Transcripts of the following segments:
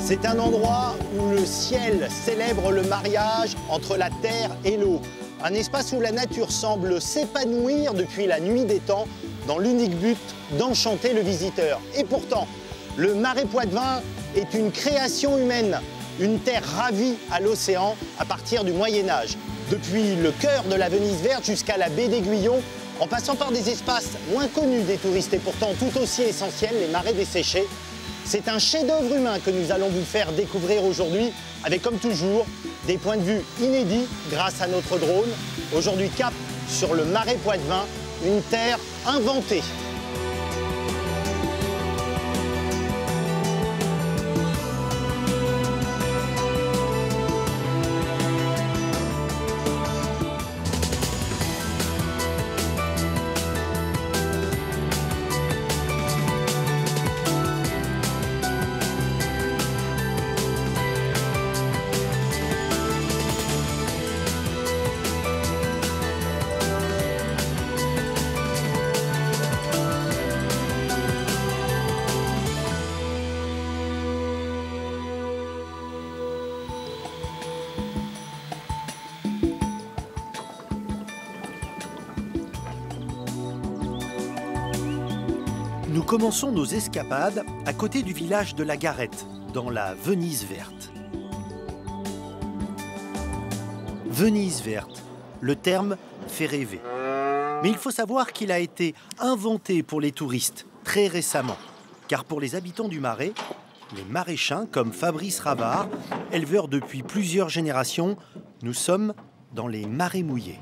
C'est un endroit où le ciel célèbre le mariage entre la terre et l'eau. Un espace où la nature semble s'épanouir depuis la nuit des temps dans l'unique but d'enchanter le visiteur. Et pourtant, le Marais Poitevin est une création humaine, une terre ravie à l'océan à partir du Moyen-Âge. Depuis le cœur de la Venise verte jusqu'à la baie d'Aiguillon, en passant par des espaces moins connus des touristes et pourtant tout aussi essentiels, les marais desséchés. C'est un chef-d'œuvre humain que nous allons vous faire découvrir aujourd'hui, avec comme toujours des points de vue inédits grâce à notre drone. Aujourd'hui, cap sur le Marais Poitevin, une terre inventée. Nous commençons nos escapades à côté du village de la Garette, dans la Venise verte. Venise verte, le terme fait rêver. Mais il faut savoir qu'il a été inventé pour les touristes très récemment. Car pour les habitants du Marais, les maraîchins comme Fabrice Ravard, éleveurs depuis plusieurs générations, nous sommes dans les marais mouillés.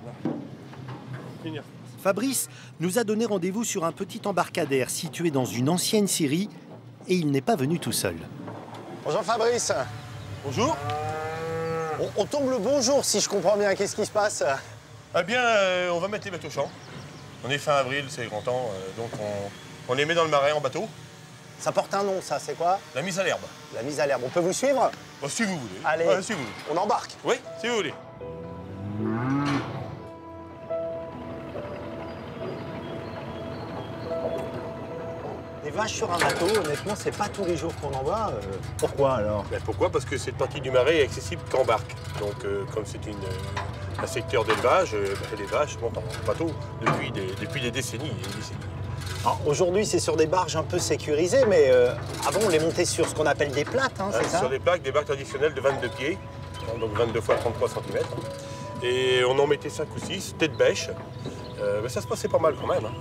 Fabrice nous a donné rendez-vous sur un petit embarcadère situé dans une ancienne scierie et il n'est pas venu tout seul. Bonjour Fabrice. Bonjour. On tombe le bonjour si je comprends bien. Qu'est-ce qui se passe? Eh bien, on va mettre les bateaux champs. On est fin avril, c'est grand temps, donc on les met dans le marais en bateau. Ça porte un nom, ça, c'est quoi? La mise à l'herbe. La mise à l'herbe. On peut vous suivre? Bon, si vous voulez. Allez, ouais, si vous voulez. On embarque. Oui, si vous voulez. Des vaches sur un bateau, honnêtement, c'est pas tous les jours qu'on en voit. Pourquoi alors? Ben, pourquoi? Parce que cette partie du marais est accessible qu'en barque. Donc, comme c'est un secteur d'élevage, les vaches montent en bateau depuis des décennies et des décennies. Aujourd'hui, c'est sur des barges un peu sécurisées, mais avant, on les montait sur ce qu'on appelle des plates, hein, c'est ça? Sur des barques traditionnelles de 22 pieds, donc 22 x 33 cm. Et on en mettait 5 ou 6, tête bêche. Mais ça se passait pas mal quand même. Hein.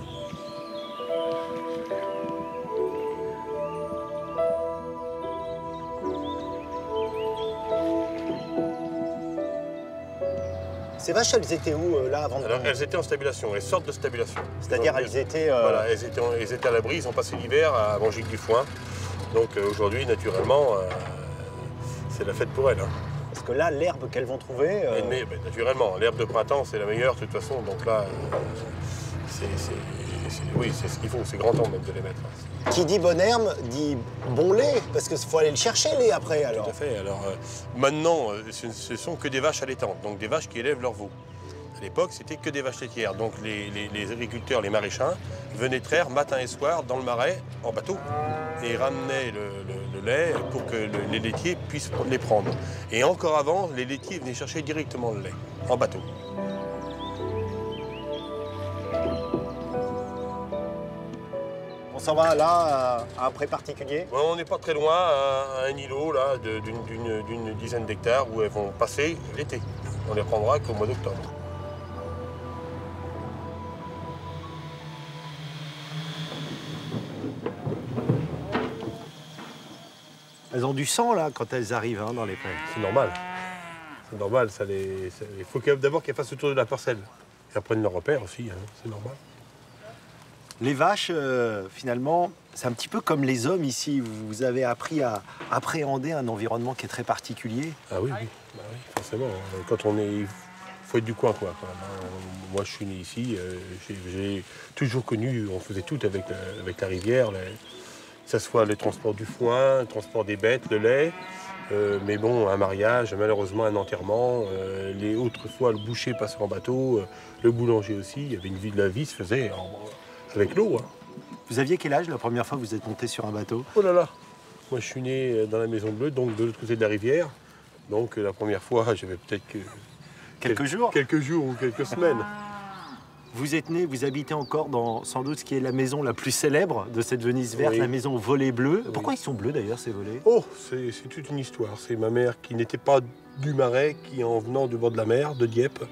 Ces vaches, elles étaient où, là, avant de... Alors, elles étaient en stabulation, elles sortent de stabulation. C'est-à-dire, elles étaient... Voilà, elles étaient à l'abri, ils ont passé l'hiver à manger du foin. Donc aujourd'hui, naturellement, c'est la fête pour elles. Hein. Parce que là, l'herbe qu'elles vont trouver... Mais, naturellement, l'herbe de printemps, c'est la meilleure, de toute façon. Donc là, oui, c'est ce qu'il faut, c'est grand temps même de les mettre. Qui dit bonne herbe, dit bon lait, parce qu'il faut aller le chercher, lait, après, alors. Tout à fait. Alors, maintenant, ce sont que des vaches allaitantes, donc des vaches qui élèvent leurs veaux. À l'époque, c'était que des vaches laitières. Donc, les agriculteurs, les maraîchins, venaient traire matin et soir dans le marais, en bateau, et ramenaient le lait pour que les laitiers puissent les prendre. Et encore avant, les laitiers venaient chercher directement le lait, en bateau. On s'en va là, à un pré particulier? Bon, on n'est pas très loin, à un îlot là, d'une dizaine d'hectares où elles vont passer l'été. On les prendra qu'au mois d'octobre. Elles ont du sang là quand elles arrivent dans les prés. C'est normal. C'est normal. Il faut d'abord qu'elles fassent le tour de la parcelle. Et après prennent leur repère aussi, hein, c'est normal. Les vaches, finalement, c'est un petit peu comme les hommes ici. Vous avez appris à appréhender un environnement qui est très particulier. Ah oui, oui, bah oui, forcément. Quand on est... Il faut être du coin, quoi. Moi, je suis né ici. J'ai toujours connu, on faisait tout avec la rivière. Que ce soit le transport du foin, le transport des bêtes, le lait. Mais bon, un mariage, malheureusement un enterrement. Autrefois, le boucher passait en bateau, le boulanger aussi. Il y avait la vie se faisait avec l'eau. Hein. Vous aviez quel âge la première fois que vous êtes monté sur un bateau? Oh là là, Moi, je suis né dans la Maison Bleue, donc de l'autre côté de la rivière. Donc la première fois, j'avais peut-être que Quelques jours. quelques jours ou quelques semaines. Vous êtes né, vous habitez encore dans sans doute ce qui est la maison la plus célèbre de cette Venise verte, Oui. la maison aux volets bleus. Oui. Pourquoi ils sont bleus d'ailleurs ces volets? Oh, c'est toute une histoire. C'est ma mère qui n'était pas du Marais, qui en venant du bord de la mer, de Dieppe,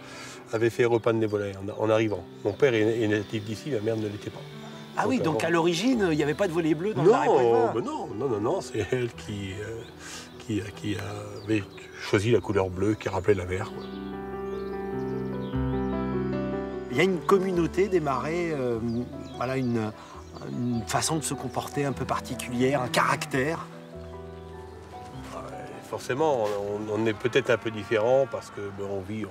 avait fait repeindre les volets en arrivant. Mon père est natif d'ici, ma mère ne l'était pas. Ah oui, donc à l'origine, il n'y avait pas de volets bleus dans le Non, Marais poitevin. mais non, c'est elle qui avait choisi la couleur bleue qui rappelait la mer, quoi. Il y a une communauté des Marais, voilà, une façon de se comporter un peu particulière, un caractère. Forcément, on est peut-être un peu différent parce que on vit,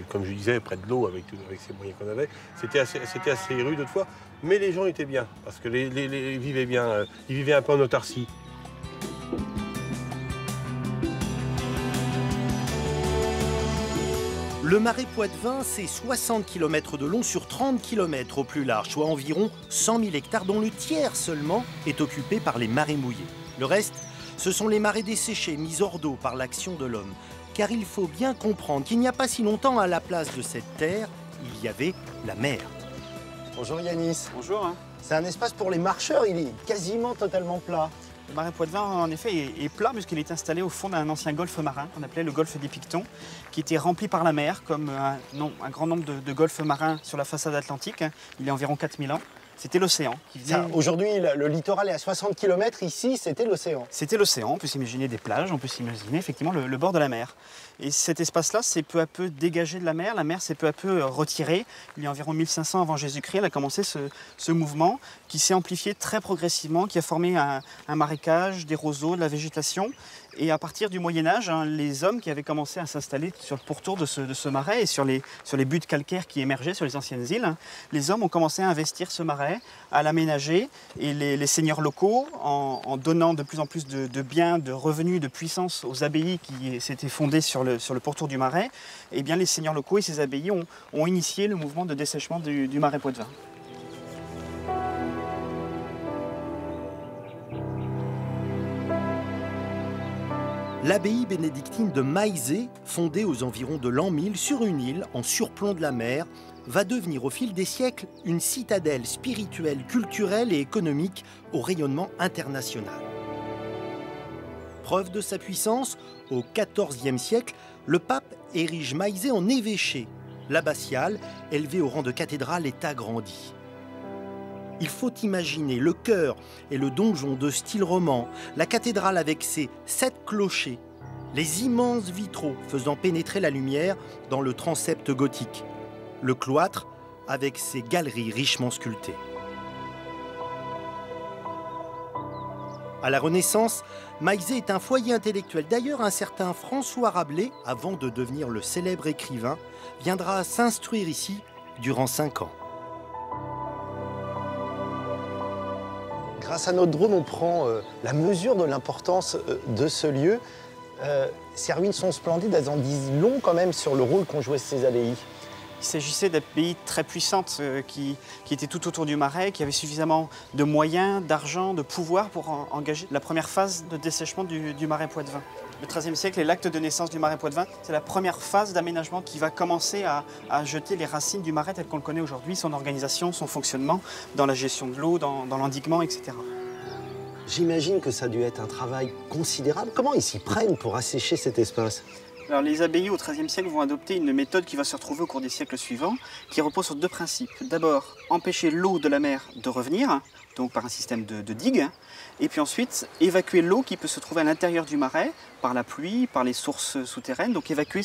comme je disais, près de l'eau avec ces moyens qu'on avait. C'était assez rude autrefois, mais les gens étaient bien parce que ils vivaient bien, ils vivaient un peu en autarcie. Le Marais poitevin, c'est 60 km de long sur 30 km au plus large, soit environ 100 000 hectares, dont le tiers seulement est occupé par les marais mouillés. Le reste, ce sont les marais desséchés, mis hors d'eau par l'action de l'homme. Car il faut bien comprendre qu'il n'y a pas si longtemps, à la place de cette terre, il y avait la mer. Bonjour Yanis. Bonjour. C'est un espace pour les marcheurs, il est quasiment totalement plat. Le Marais poitevin, en effet, est plat puisqu'il est installé au fond d'un ancien golfe marin qu'on appelait le golfe des Pictons, qui était rempli par la mer, comme un grand nombre de golfes marins sur la façade atlantique. Il y a environ 4000 ans. C'était l'océan. Aujourd'hui, le littoral est à 60 km, ici, c'était l'océan. C'était l'océan, on peut s'imaginer des plages, on peut s'imaginer effectivement le bord de la mer. Et cet espace-là s'est peu à peu dégagé de la mer s'est peu à peu retirée. Il y a environ 1500 avant Jésus-Christ, elle a commencé ce mouvement qui s'est amplifié très progressivement, qui a formé un marécage, des roseaux, de la végétation. Et à partir du Moyen-Âge, les hommes qui avaient commencé à s'installer sur le pourtour de ce marais et sur les buttes calcaires qui émergeaient sur les anciennes îles, les hommes ont commencé à investir ce marais, à l'aménager. Et les seigneurs locaux, en donnant de plus en plus de biens, de revenus, de puissance aux abbayes qui s'étaient fondées sur le pourtour du marais, eh bien les seigneurs locaux et ces abbayes ont initié le mouvement de dessèchement du Marais poitevin. L'abbaye bénédictine de Maizé, fondée aux environs de l'an 1000 sur une île en surplomb de la mer, va devenir au fil des siècles une citadelle spirituelle, culturelle et économique au rayonnement international. Preuve de sa puissance, au XIVe siècle, le pape érige Maizé en évêché. L'abbatiale, élevée au rang de cathédrale, est agrandie. Il faut imaginer le chœur et le donjon de style roman, la cathédrale avec ses 7 clochers, les immenses vitraux faisant pénétrer la lumière dans le transept gothique, le cloître avec ses galeries richement sculptées. À la Renaissance, Maizé est un foyer intellectuel. D'ailleurs, un certain François Rabelais, avant de devenir le célèbre écrivain, viendra s'instruire ici durant 5 ans. Grâce à notre drone, on prend la mesure de l'importance de ce lieu. Ces ruines sont splendides, elles en disent long quand même sur le rôle qu'ont joué ces abbayes. Il s'agissait d'abbayes très puissantes qui étaient tout autour du marais, qui avaient suffisamment de moyens, d'argent, de pouvoir pour engager la première phase de dessèchement du Marais poitevin. Le XIIIe siècle est l'acte de naissance du Marais poitevin. C'est la première phase d'aménagement qui va commencer à jeter les racines du marais tel qu'on le connaît aujourd'hui, son organisation, son fonctionnement, dans la gestion de l'eau, dans l'endiguement, etc. J'imagine que ça a dû être un travail considérable. Comment ils s'y prennent pour assécher cet espace ? Alors, les abbayes au XIIIe siècle vont adopter une méthode qui va se retrouver au cours des siècles suivants, qui repose sur 2 principes. D'abord, empêcher l'eau de la mer de revenir, donc par un système de digues, et puis ensuite évacuer l'eau qui peut se trouver à l'intérieur du marais, par la pluie, par les sources souterraines, donc évacuer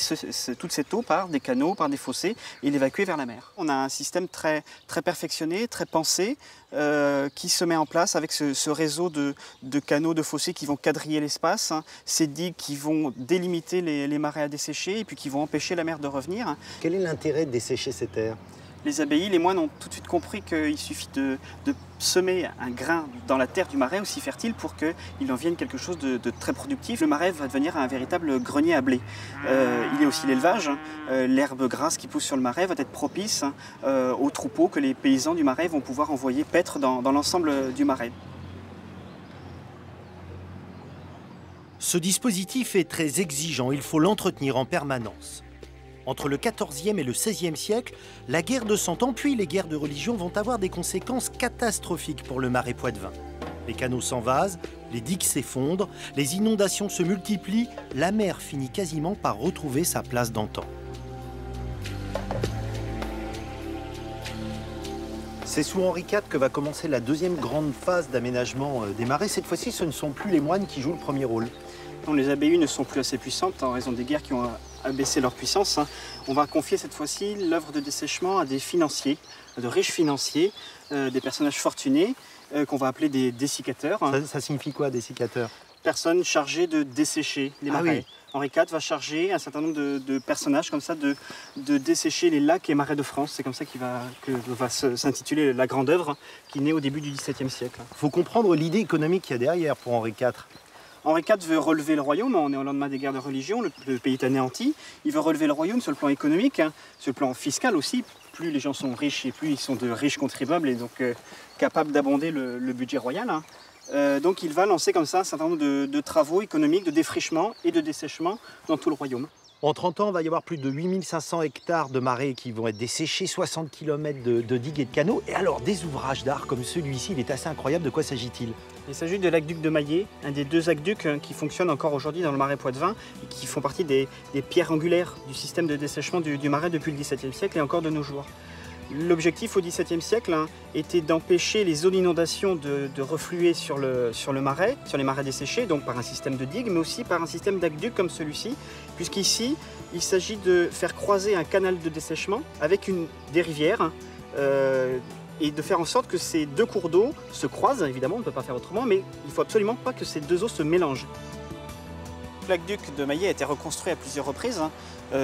toute cette eau par des canaux, par des fossés, et l'évacuer vers la mer. On a un système très perfectionné, très pensé, qui se met en place avec ce réseau de canaux, de fossés qui vont quadriller l'espace, ces digues qui vont délimiter les marais à dessécher et puis qui vont empêcher la mer de revenir. Quel est l'intérêt de dessécher ces terres ? Les abbayes, les moines ont tout de suite compris qu'il suffit de semer un grain dans la terre du marais aussi fertile pour qu'il en vienne quelque chose de très productif. Le marais va devenir un véritable grenier à blé. Il y a aussi l'élevage. L'herbe grasse qui pousse sur le marais va être propice aux troupeaux que les paysans du marais vont pouvoir envoyer paître dans l'ensemble du marais. Ce dispositif est très exigeant, il faut l'entretenir en permanence. Entre le XIVe et le XVIe siècle, la guerre de Cent Ans puis les guerres de religion vont avoir des conséquences catastrophiques pour le marais poitevin. Les canaux s'envasent, les digues s'effondrent, les inondations se multiplient, la mer finit quasiment par retrouver sa place d'antan. C'est sous Henri IV que va commencer la deuxième grande phase d'aménagement des marais. Cette fois-ci, ce ne sont plus les moines qui jouent le premier rôle. Non, les abbayes ne sont plus assez puissantes en raison des guerres qui ont abaissé leur puissance. On va confier cette fois-ci l'œuvre de dessèchement à des financiers, de riches financiers, des personnages fortunés qu'on va appeler des dessicateurs. Ça signifie quoi, dessicateurs? Personnes chargées de dessécher les marais. Oui. Henri IV va charger un certain nombre de personnages comme ça de dessécher les lacs et marais de France. C'est comme ça que va s'intituler la grande œuvre qui naît au début du XVIIe siècle. Il faut comprendre l'idée économique qu'il y a derrière pour Henri IV. Henri IV veut relever le royaume, on est au lendemain des guerres de religion, le pays est anéanti. Il veut relever le royaume sur le plan économique, sur le plan fiscal aussi. Plus les gens sont riches et plus ils sont de riches contribuables et donc capables d'abonder le budget royal. Donc il va lancer comme ça un certain nombre de travaux économiques, de défrichement et de dessèchement dans tout le royaume. En 30 ans, il va y avoir plus de 8500 hectares de marais qui vont être desséchés, 60 km de digues et de canaux. Et alors, des ouvrages d'art comme celui-ci, il est assez incroyable. De quoi s'agit-il? Il s'agit de l'aqueduc de Maillé, un des deux aqueducs qui fonctionnent encore aujourd'hui dans le marais poitevin et qui font partie des pierres angulaires du système de dessèchement du marais depuis le XVIIe siècle et encore de nos jours. L'objectif au XVIIe siècle était d'empêcher les eaux d'inondation de refluer sur le marais, sur les marais desséchés, donc par un système de digues, mais aussi par un système d'aqueduc comme celui-ci, puisqu'ici, il s'agit de faire croiser un canal de dessèchement avec des rivières et de faire en sorte que ces deux cours d'eau se croisent. Évidemment, on ne peut pas faire autrement, mais il ne faut absolument pas que ces deux eaux se mélangent. L'aqueduc de Maillé a été reconstruit à plusieurs reprises.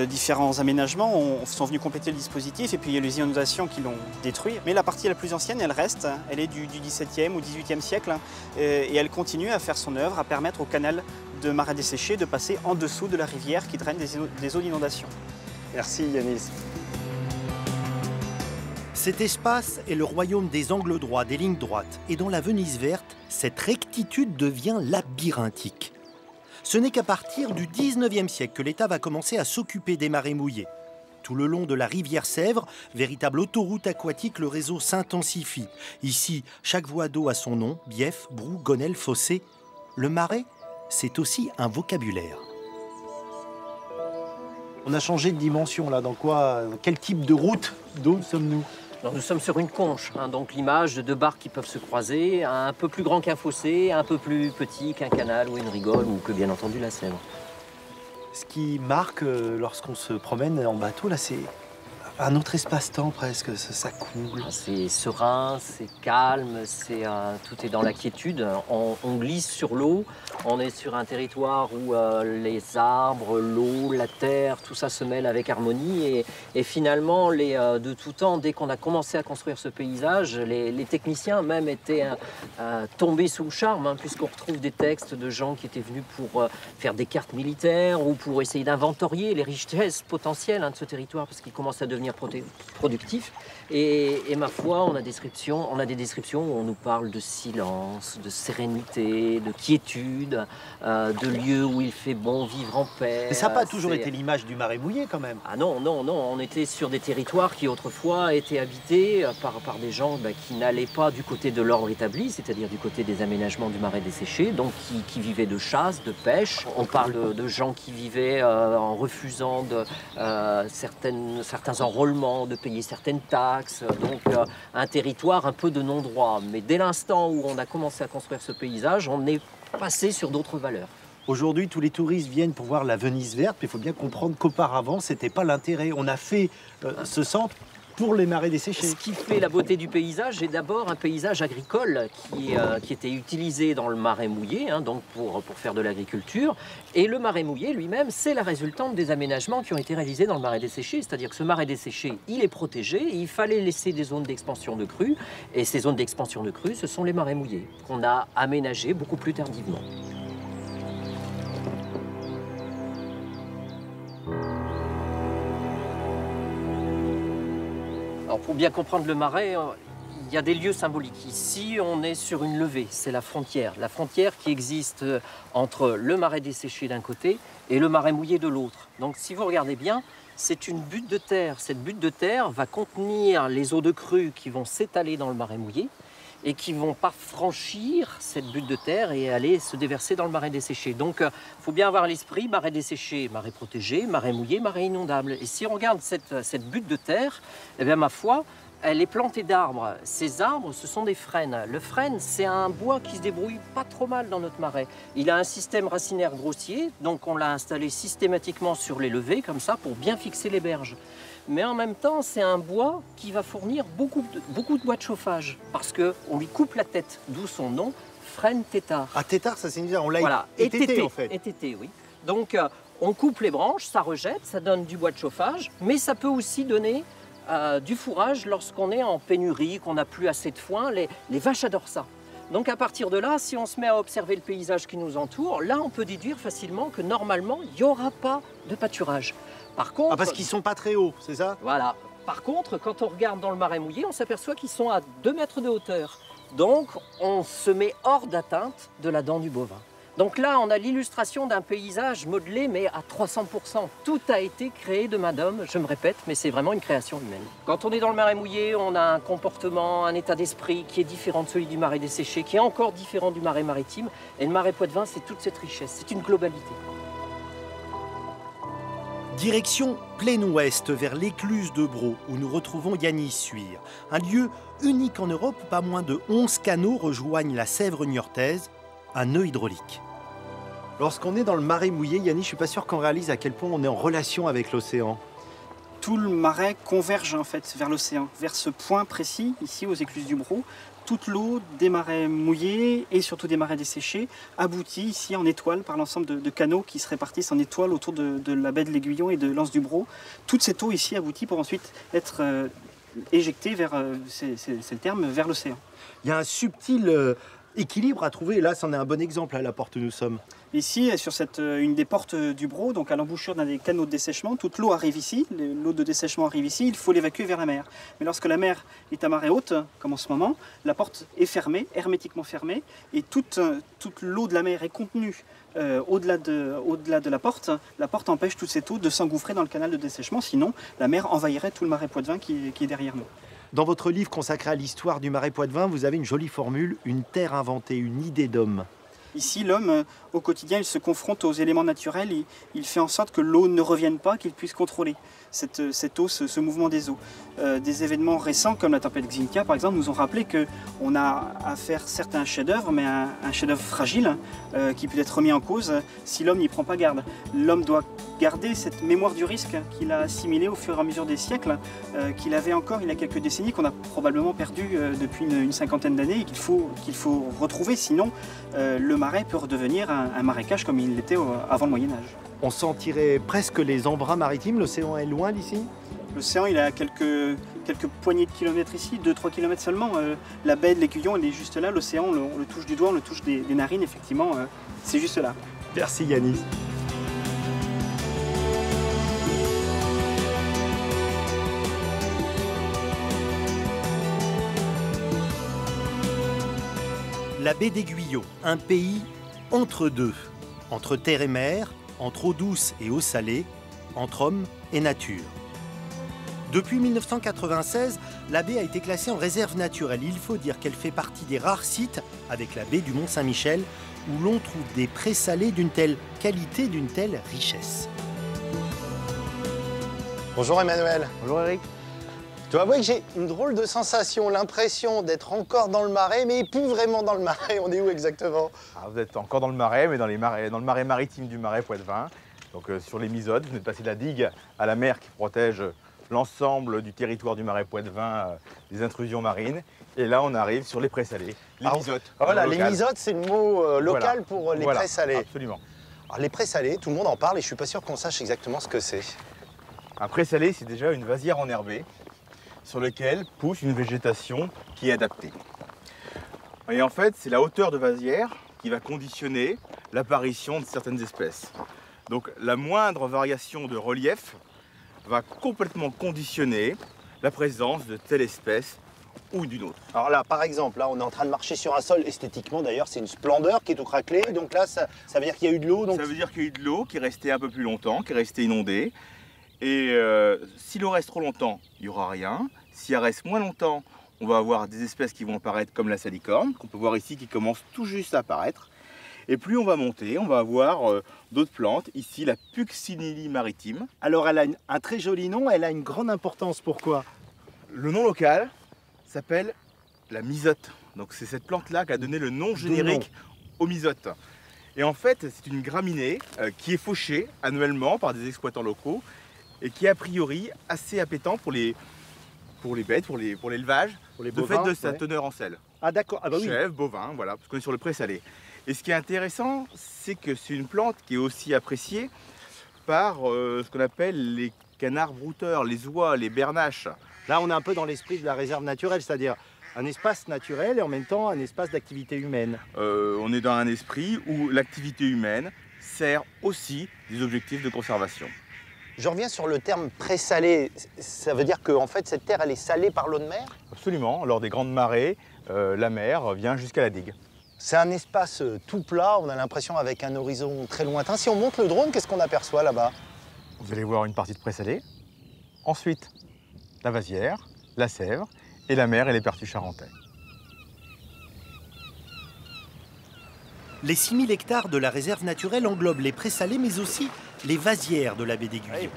Différents aménagements sont venus compléter le dispositif et puis il y a les inondations qui l'ont détruit. Mais la partie la plus ancienne, elle reste, elle est du XVIIe ou XVIIIe siècle et elle continue à faire son œuvre, à permettre au canal de marais desséchés de passer en dessous de la rivière qui draine des eaux d'inondation. Merci Yanis. Cet espace est le royaume des angles droits, des lignes droites. Et dans la Venise verte, cette rectitude devient labyrinthique. Ce n'est qu'à partir du 19e siècle que l'État va commencer à s'occuper des marais mouillés. Tout le long de la rivière Sèvre, véritable autoroute aquatique, le réseau s'intensifie. Ici, chaque voie d'eau a son nom, bief, brou, gonelle, fossé. Le marais, c'est aussi un vocabulaire. On a changé de dimension là, dans quel type de route d'eau sommes-nous? Alors, nous sommes sur une conche, donc l'image de deux barques qui peuvent se croiser, un peu plus grand qu'un fossé, un peu plus petit qu'un canal ou une rigole ou que bien entendu la Sèvre. Ce qui marque lorsqu'on se promène en bateau, là, c'est un autre espace-temps presque, ça coule. C'est serein, c'est calme, tout est dans la quiétude. On glisse sur l'eau, on est sur un territoire où les arbres, l'eau, la terre, tout ça se mêle avec harmonie. Et finalement, de tout temps, dès qu'on a commencé à construire ce paysage, les techniciens même étaient tombés sous le charme, puisqu'on retrouve des textes de gens qui étaient venus pour faire des cartes militaires ou pour essayer d'inventorier les richesses potentielles de ce territoire, parce qu'il commence à devenir productif. Et ma foi, on a des descriptions où on nous parle de silence, de sérénité, de quiétude, de lieux où il fait bon vivre en paix. Mais ça n'a pas toujours été l'image du marais mouillé quand même. Ah non, on était sur des territoires qui autrefois étaient habités par des gens qui n'allaient pas du côté de l'ordre établi, c'est-à-dire du côté des aménagements du marais desséché, donc qui vivaient de chasse, de pêche. On parle de gens qui vivaient en refusant certains enrôlements, de payer certaines taxes, donc un territoire un peu de non-droit. Mais dès l'instant où on a commencé à construire ce paysage, on est passé sur d'autres valeurs. Aujourd'hui, tous les touristes viennent pour voir la Venise verte, mais il faut bien comprendre qu'auparavant, ce n'était pas l'intérêt. On a fait ce centre pour les marais desséchés. Ce qui fait la beauté du paysage est d'abord un paysage agricole qui était utilisé dans le marais mouillé, donc pour faire de l'agriculture. Et le marais mouillé lui-même, c'est la résultante des aménagements qui ont été réalisés dans le marais desséché. C'est-à-dire que ce marais desséché, il est protégé, et il fallait laisser des zones d'expansion de crues. Et ces zones d'expansion de crues, ce sont les marais mouillés, qu'on a aménagés beaucoup plus tardivement. Alors pour bien comprendre le marais, il y a des lieux symboliques. Ici, on est sur une levée, c'est la frontière qui existe entre le marais desséché d'un côté et le marais mouillé de l'autre. Donc si vous regardez bien, c'est une butte de terre. Cette butte de terre va contenir les eaux de crue qui vont s'étaler dans le marais mouillé et qui ne vont pas franchir cette butte de terre et aller se déverser dans le marais desséché. Donc, il faut bien avoir à l'esprit, marais desséché, marais protégé, marais mouillé, marais inondable. Et si on regarde cette butte de terre, eh bien, ma foi, elle est plantée d'arbres. Ces arbres, ce sont des frênes. Le frêne, c'est un bois qui se débrouille pas trop mal dans notre marais. Il a un système racinaire grossier, donc on l'a installé systématiquement sur les levées, comme ça, pour bien fixer les berges. Mais en même temps, c'est un bois qui va fournir beaucoup de bois de chauffage, parce qu'on lui coupe la tête, d'où son nom, frêne tétard. Ah, tétard, ça signifie, on l'a voilà. étété en fait. Étété, oui. Donc, on coupe les branches, ça rejette, ça donne du bois de chauffage, mais ça peut aussi donner du fourrage lorsqu'on est en pénurie, qu'on n'a plus assez de foin. Les vaches adorent ça. Donc à partir de là, si on se met à observer le paysage qui nous entoure, là on peut déduire facilement que normalement, il n'y aura pas de pâturage. Par contre, parce qu'ils ne sont pas très hauts, c'est ça? Voilà. Par contre, quand on regarde dans le marais mouillé, on s'aperçoit qu'ils sont à 2 mètres de hauteur. Donc on se met hors d'atteinte de la dent du bovin. Donc là, on a l'illustration d'un paysage modelé, mais à 300%. Tout a été créé de main d'homme, je me répète, mais c'est vraiment une création humaine. Quand on est dans le marais mouillé, on a un comportement, un état d'esprit qui est différent de celui du marais desséché, qui est encore différent du marais maritime. Et le marais Poitevin, c'est toute cette richesse, c'est une globalité. Direction plein ouest, vers l'écluse de Braux, où nous retrouvons Yanis-Suire. Un lieu unique en Europe où pas moins de 11 canaux rejoignent la Sèvre niortaise, un nœud hydraulique. Lorsqu'on est dans le marais mouillé, Yanis, je ne suis pas sûr qu'on réalise à quel point on est en relation avec l'océan. Tout le marais converge en fait vers l'océan, vers ce point précis, ici aux écluses du Braux. Toute l'eau des marais mouillés et surtout des marais desséchés aboutit ici en étoile par l'ensemble de canaux qui se répartissent en étoiles autour de la baie de l'Aiguillon et de l'Anse du Braux. Toute cette eau ici aboutit pour ensuite être éjectée vers, c'est le terme, vers l'océan. Il y a un subtil équilibre à trouver, et là, c'en est un bon exemple à la porte où nous sommes. Ici, sur une des portes du Braux, donc à l'embouchure d'un des canaux de dessèchement, toute l'eau arrive ici, l'eau de dessèchement arrive ici, il faut l'évacuer vers la mer. Mais lorsque la mer est à marée haute, comme en ce moment, la porte est fermée, hermétiquement fermée, et toute l'eau de la mer est contenue au-delà de la porte. La porte empêche toute cette eau de s'engouffrer dans le canal de dessèchement, sinon la mer envahirait tout le marais Poitevin qui est derrière nous. Dans votre livre consacré à l'histoire du marais Poitevin, vous avez une jolie formule, une terre inventée, une idée d'homme. Ici, l'homme, au quotidien, il se confronte aux éléments naturels, il fait en sorte que l'eau ne revienne pas, qu'il puisse contrôler cette eau, ce mouvement des eaux. Des événements récents, comme la tempête Xynthia, par exemple, nous ont rappelé qu'on a à faire certes un chef-d'œuvre, mais un chef-d'œuvre fragile, qui peut être remis en cause si l'homme n'y prend pas garde. L'homme doit garder cette mémoire du risque qu'il a assimilée au fur et à mesure des siècles, qu'il avait encore il y a quelques décennies, qu'on a probablement perdu depuis une cinquantaine d'années et qu'il faut retrouver, sinon le marais peut redevenir un marécage comme il l'était avant le Moyen-Âge. On sentirait presque les embruns maritimes, l'océan est loin d'ici? L'océan, il est à quelques poignées de kilomètres ici, 2-3 kilomètres seulement. La baie de l'Aiguillon, elle est juste là. L'océan, on le touche du doigt, on le touche des narines, effectivement, c'est juste là. Merci Yanis. La baie d'Aiguillon, un pays entre deux, entre terre et mer, entre eau douce et eau salée, entre homme et nature. Depuis 1996, la baie a été classée en réserve naturelle. Il faut dire qu'elle fait partie des rares sites, avec la baie du Mont-Saint-Michel, où l'on trouve des présalés d'une telle qualité, d'une telle richesse. Bonjour Emmanuel. Bonjour Eric. Je dois avouer que j'ai une drôle de sensation, l'impression d'être encore dans le marais, mais plus vraiment dans le marais. On est où exactement? Vous êtes encore dans le marais, mais dans le marais maritime du marais Poitevin. Donc sur les Misodes, vous êtes passé de la digue à la mer qui protège l'ensemble du territoire du marais Poitevin des intrusions marines. Et là, on arrive sur les présalés, les Misodes. Voilà, les Misodes, c'est le mot local pour les présalés. Absolument. Alors les présalés, tout le monde en parle et je suis pas sûr qu'on sache exactement ce que c'est. Un présalé, c'est déjà une vasière enherbée sur laquelle pousse une végétation qui est adaptée. Et en fait, c'est la hauteur de vasière qui va conditionner l'apparition de certaines espèces. Donc la moindre variation de relief va complètement conditionner la présence de telle espèce ou d'une autre. Alors là, par exemple, là, on est en train de marcher sur un sol. Esthétiquement, d'ailleurs, c'est une splendeur qui est tout craquelé. Donc là, ça veut dire qu'il y a eu de l'eau. Donc... Ça veut dire qu'il y a eu de l'eau qui est restée un peu plus longtemps, qui est restée inondée. Et si l'eau reste trop longtemps, il n'y aura rien. Si elle reste moins longtemps, on va avoir des espèces qui vont apparaître comme la salicorne, qu'on peut voir ici, qui commence tout juste à apparaître. Et plus on va monter, on va avoir d'autres plantes. Ici, la Puccinellie maritime. Alors, elle a un très joli nom. Elle a une grande importance. Pourquoi? Le nom local s'appelle la misote. Donc c'est cette plante-là qui a donné le nom générique aux misotes. Et en fait, c'est une graminée qui est fauchée annuellement par des exploitants locaux et qui est a priori assez appétant pour les bêtes, pour l'élevage, de fait de sa teneur en sel. Ah d'accord, ah bah oui. Chèvre, bovin, voilà, parce qu'on est sur le présalé. Et ce qui est intéressant, c'est que c'est une plante qui est aussi appréciée par ce qu'on appelle les canards brouteurs, les oies, les bernaches. Là, on est un peu dans l'esprit de la réserve naturelle, c'est-à-dire un espace naturel et en même temps un espace d'activité humaine. On est dans un esprit où l'activité humaine sert aussi des objectifs de conservation. Je reviens sur le terme présalé. Ça veut dire que en fait, cette terre, elle est salée par l'eau de mer? Absolument. Lors des grandes marées, la mer vient jusqu'à la digue. C'est un espace tout plat, on a l'impression avec un horizon très lointain. Si on monte le drone, qu'est-ce qu'on aperçoit là-bas? Vous allez voir une partie de présalé. Ensuite, la vasière, la Sèvre, et la mer et les pertus charentais. Les 6000 hectares de la réserve naturelle englobent les présalés, mais aussi les vasières de la baie d'Aiguillon.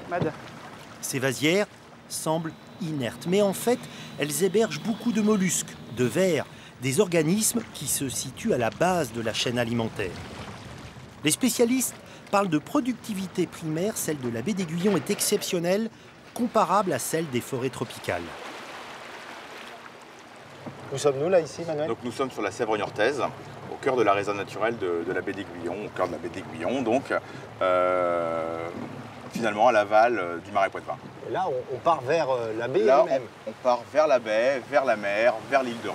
Ces vasières semblent inertes, mais en fait, elles hébergent beaucoup de mollusques, de vers, des organismes qui se situent à la base de la chaîne alimentaire. Les spécialistes parlent de productivité primaire, celle de la baie d'Aiguillon est exceptionnelle, comparable à celle des forêts tropicales. Où sommes-nous là, ici, Manuel? Donc nous sommes sur la Sèvre niortaise, au cœur de la réserve naturelle de la baie d'Aiguillon, au cœur de la baie d'Aiguillon, donc finalement à l'aval du Marais Poitevin. Et là, on part vers la baie Là, elle-même. on part vers la baie, vers la mer, vers l'île de Ré.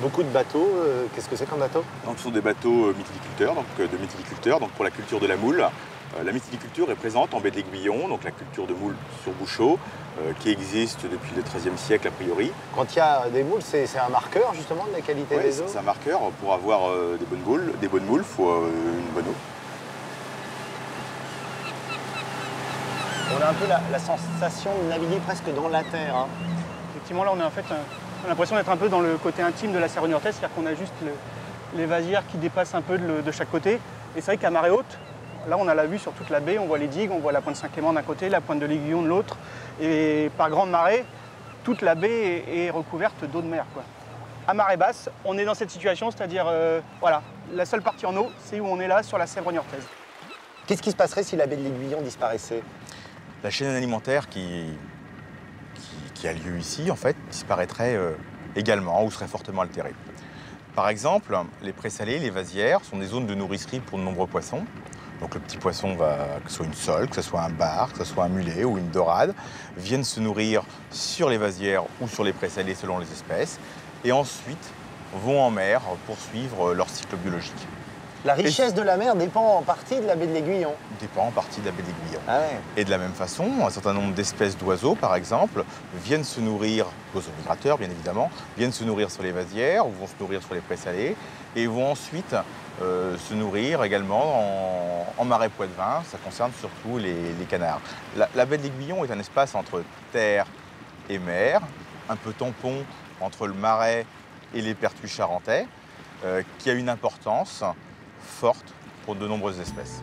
Beaucoup de bateaux. Qu'est-ce que c'est comme bateau? Donc, ce sont des bateaux mytiliculteurs, de mytiliculteurs, donc pour la culture de la moule. La mytiliculture est présente en baie de l'Aiguillon, donc la culture de moule sur bouchot, qui existe depuis le XIIIe siècle a priori. Quand il y a des moules, c'est un marqueur justement de la qualité des eaux? C'est un marqueur. Pour avoir des bonnes moules, il faut une bonne eau. On a un peu la sensation de naviguer presque dans la terre. Hein. Effectivement, là, on a en fait l'impression d'être un peu dans le côté intime de la Sèvre niortaise, c'est-à-dire qu'on a juste les vasières qui dépassent un peu de chaque côté. Et c'est vrai qu'à marée haute, là, on a la vue sur toute la baie, on voit les digues, on voit la pointe Saint-Clément d'un côté, la pointe de l'Aiguillon de l'autre. Et par grande marée, toute la baie est recouverte d'eau de mer, quoi. À marée basse, on est dans cette situation, c'est-à-dire, voilà, la seule partie en eau, c'est où on est là, sur la Sèvre niortaise. Qu'est-ce qui se passerait si la baie de l'Aiguillon disparaissait? La chaîne alimentaire qui a lieu ici, en fait, disparaîtrait également ou serait fortement altérée. Par exemple, les présalés, les vasières, sont des zones de nourricerie pour de nombreux poissons. Donc le petit poisson, que ce soit une sole, que ce soit un bar, que ce soit un mulet ou une dorade, viennent se nourrir sur les vasières ou sur les présalés selon les espèces, et ensuite vont en mer poursuivre leur cycle biologique. La richesse de la mer dépend en partie de la baie de l'Aiguillon. Dépend en partie de la baie d'Aiguillon. Ah ouais. Et de la même façon, un certain nombre d'espèces d'oiseaux, par exemple, viennent se nourrir, d'oiseaux migrateurs bien évidemment, viennent se nourrir sur les vasières ou vont se nourrir sur les présalés et vont ensuite se nourrir également en marais Poitevin. Ça concerne surtout les canards. La baie de l'Aiguillon est un espace entre terre et mer, un peu tampon entre le marais et les pertus charentais, qui a une importance forte pour de nombreuses espèces.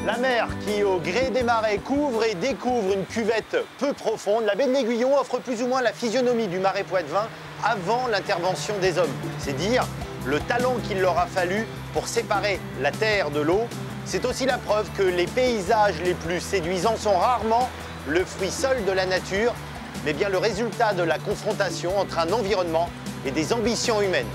La mer qui, au gré des marées, couvre et découvre une cuvette peu profonde, la baie de l'Aiguillon offre plus ou moins la physionomie du marais Poitevin avant l'intervention des hommes. C'est dire le talent qu'il leur a fallu pour séparer la terre de l'eau. C'est aussi la preuve que les paysages les plus séduisants sont rarement le fruit seul de la nature, mais bien le résultat de la confrontation entre un environnement et des ambitions humaines.